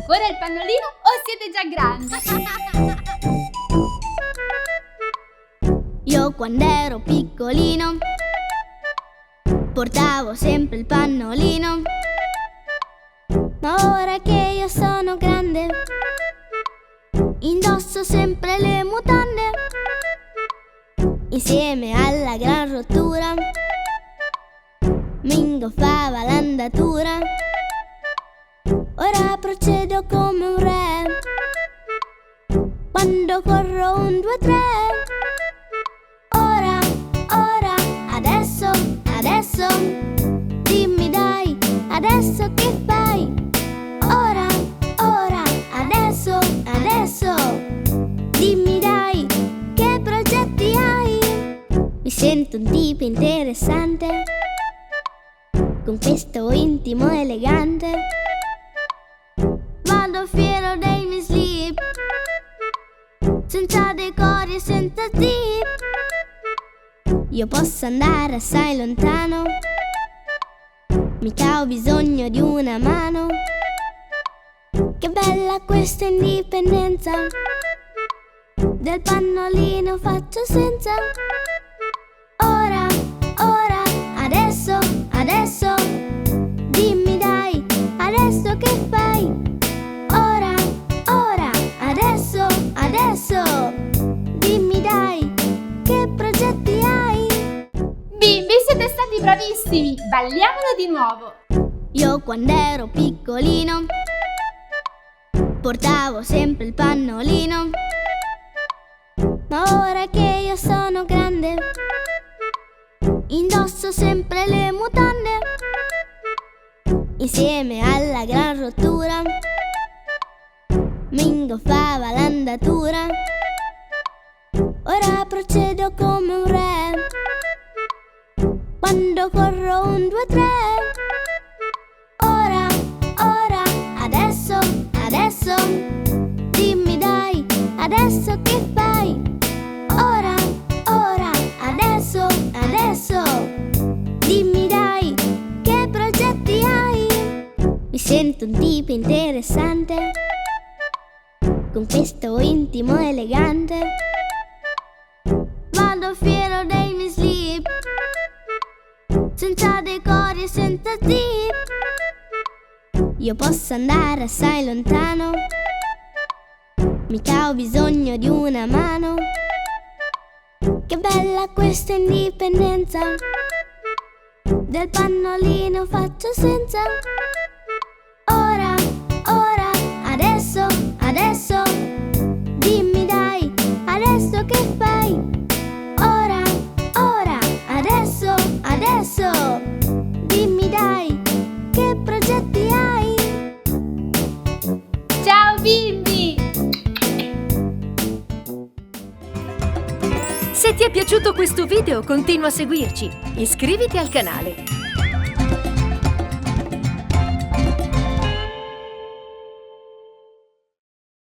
ancora il pannolino o siete già grandi? Io quando ero piccolino portavo sempre il pannolino, ma ora che io sono grande indosso sempre le mutande. Insieme alla gran rottura mi ingoffava l'andatura. Ora procedo come un re quando corro 1, 2, 3. Ora, ora, adesso, adesso, dimmi dai, adesso che fai? Ora, ora, adesso, adesso, dimmi dai, che progetti hai? Mi sento un tipo interessante, con questo intimo elegante. Vado fiero dei miei slip, senza decori e senza zip. Io posso andare assai lontano, mica ho bisogno di una mano. Che bella questa indipendenza, del pannolino faccio senza. Ora, ora, adesso, adesso, dimmi dai, adesso che fai? Ora, ora, adesso, adesso, dimmi dai, che progetti hai? Bimbi, siete stati bravissimi! Balliamolo di nuovo! Io quando ero piccolino portavo sempre il pannolino, ma ora che io sono grande indosso sempre le mutande. Insieme alla gran rottura mi ingoffava l'andatura. Ora procedo come un re quando corro 1, 2, 3. Ora, ora, adesso, adesso, dimmi dai, adesso che fai? Ora, ora, adesso, adesso, dimmi dai, che progetti hai? Mi sento un tipo interessante, con questo intimo elegante. Vado fiero dei miei slip, senza decori e senza zip. Io posso andare assai lontano, mica ho bisogno di una mano. Che bella questa indipendenza, del pannolino faccio senza. Ora, ora, adesso, adesso, dimmi dai, adesso che fai? Ora, ora, adesso, adesso, dimmi dai, che progetti hai? Ciao bimbi! Se ti è piaciuto questo video, continua a seguirci. Iscriviti al canale.